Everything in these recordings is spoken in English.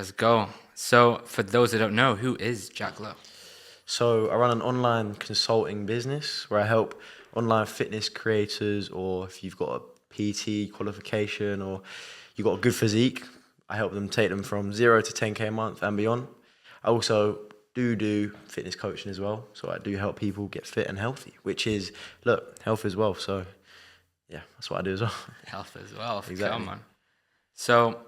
Let's go. So, for those that don't know, who is Jack Lowe? So I run an online consulting business where I help online fitness creators, or if you've got a PT qualification or you've got a good physique, I help them take them from 0 to 10K a month and beyond. I also do fitness coaching as well. So I do help people get fit and healthy, which is, look, health as well. So yeah, that's what I do as well. Health as well. Exactly. Come on. So,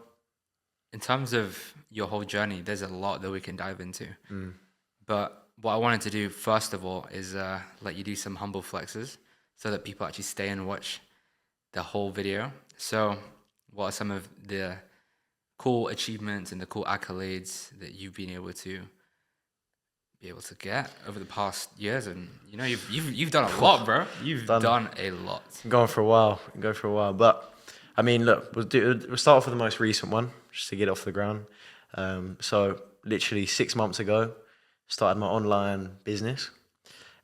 in terms of your whole journey, there's a lot that we can dive into. But what I wanted to do first of all is let you do some humble flexes so that people actually stay and watch the whole video. So, what are some of the cool achievements and the cool accolades that you've been able to get over the past years? And you've done a lot, bro. You've done a lot. Going for a while, go for a while. But I mean, look, we'll start off with the most recent one, just to get off the ground. So literally 6 months ago, started my online business,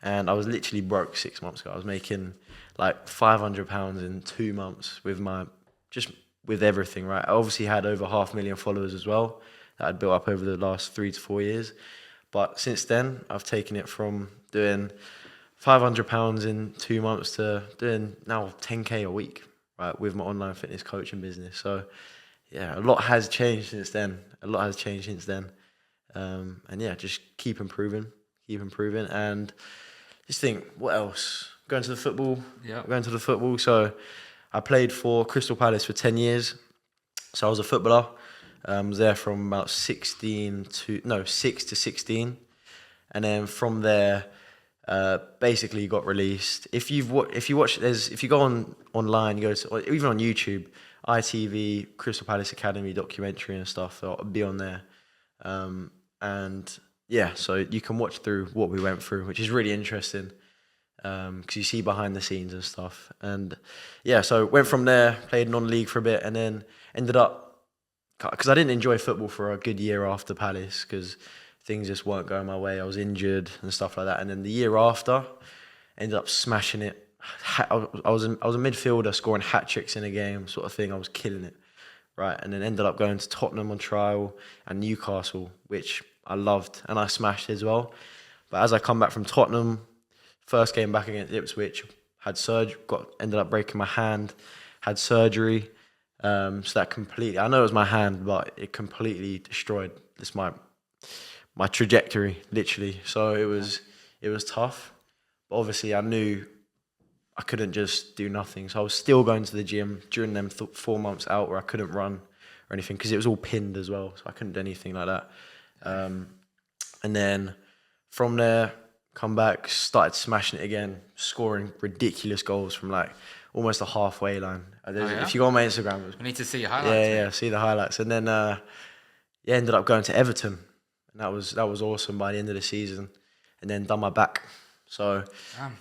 and I was literally broke 6 months ago. I was making like £500 in 2 months with everything, right? I obviously had over 500,000 followers as well that I'd built up over the last 3 to 4 years. But since then, I've taken it from doing £500 in 2 months to doing now 10K a week, right, with my online fitness coaching business. So yeah, a lot has changed since then. And yeah, just keep improving, and just think, what else? Going to the football. Yeah. Going to the football. So I played for Crystal Palace for 10 years. So I was a footballer. Was there from about 6 to 16. And then from there, basically got released. If you go online, you go to, or even on YouTube, ITV Crystal Palace Academy documentary and stuff, I'll be on there. And yeah, so you can watch through what we went through, which is really interesting, because you see behind the scenes and stuff. And yeah, so went from there, played non-league for a bit, and then ended up, because I didn't enjoy football for a good year after Palace, because things just weren't going my way. I was injured and stuff like that. And then the year after, ended up smashing it. I was a midfielder scoring hat tricks in a game, sort of thing. I was killing it, right? And then ended up going to Tottenham on trial and Newcastle, which I loved, and I smashed as well. But as I come back from Tottenham, first game back against Ipswich, ended up breaking my hand, had surgery. So that completely, I know it was my hand, but it completely destroyed my trajectory, literally. So it was tough. But obviously I knew I couldn't just do nothing. So I was still going to the gym during them 4 months out where I couldn't run or anything, because it was all pinned as well. So I couldn't do anything like that. And then from there, come back, started smashing it again, scoring ridiculous goals from like almost the halfway line. Yeah? If you go on my Instagram, We need to see your highlights. yeah, see the highlights. And then ended up going to Everton, and that was awesome by the end of the season. And then done my back. So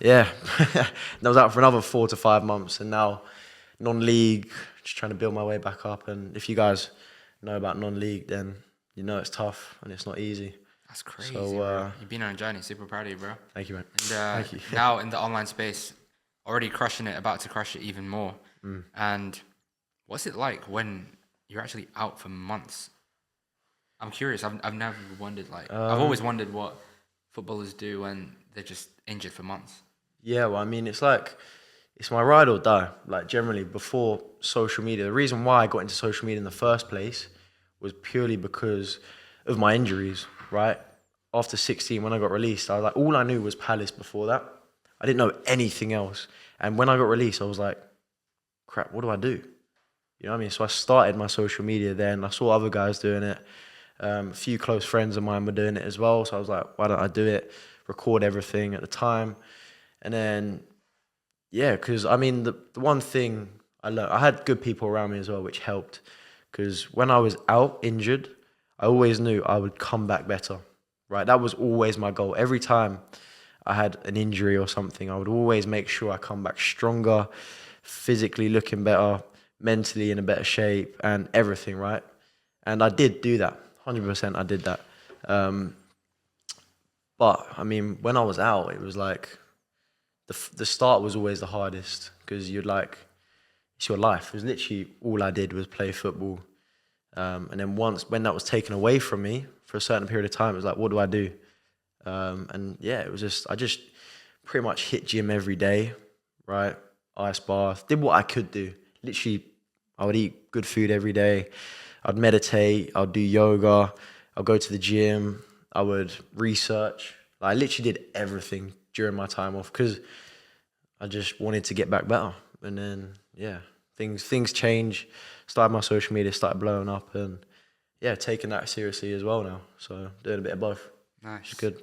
yeah, and I was out for another 4 to 5 months, and now non-league, just trying to build my way back up. And if you guys know about non-league, then you know it's tough and it's not easy. That's crazy, So, bro. You've been on a journey. Super proud of you, bro. Thank you, man. And Thank you. now in the online space, already crushing it, about to crush it even more. And what's it like when you're actually out for months? I'm curious. I've never wondered, like, I've always wondered what footballers do when they're just injured for months. Yeah, well, I mean, it's my ride or die. Like, generally, before social media, the reason why I got into social media in the first place was purely because of my injuries, right? After 16, when I got released, I was like, all I knew was Palace before that. I didn't know anything else. And when I got released, I was like, crap, what do I do? You know what I mean? So I started my social media then. I saw other guys doing it. A few close friends of mine were doing it as well. So I was like, why don't I do it? Record everything at the time. And then, yeah, because I mean, the one thing I learned, I had good people around me as well, which helped. Because when I was out injured, I always knew I would come back better, right? That was always my goal. Every time I had an injury or something, I would always make sure I come back stronger, physically looking better, mentally in a better shape, and everything, right? And I did do that. 100% I did that. But I mean, when I was out, it was like the start was always the hardest, because it's your life. It was literally all I did was play football And then when that was taken away from me for a certain period of time, it was like, what do I do? And yeah, it was I just pretty much hit gym every day, right? Ice bath, did what I could do. Literally, I would eat good food every day. I'd meditate, I'd do yoga, I'd go to the gym, I would research. I literally did everything during my time off because I just wanted to get back better. And then, yeah, things change. Started my social media, started blowing up, and yeah, taking that seriously as well now. So doing a bit of both. Nice. It's good.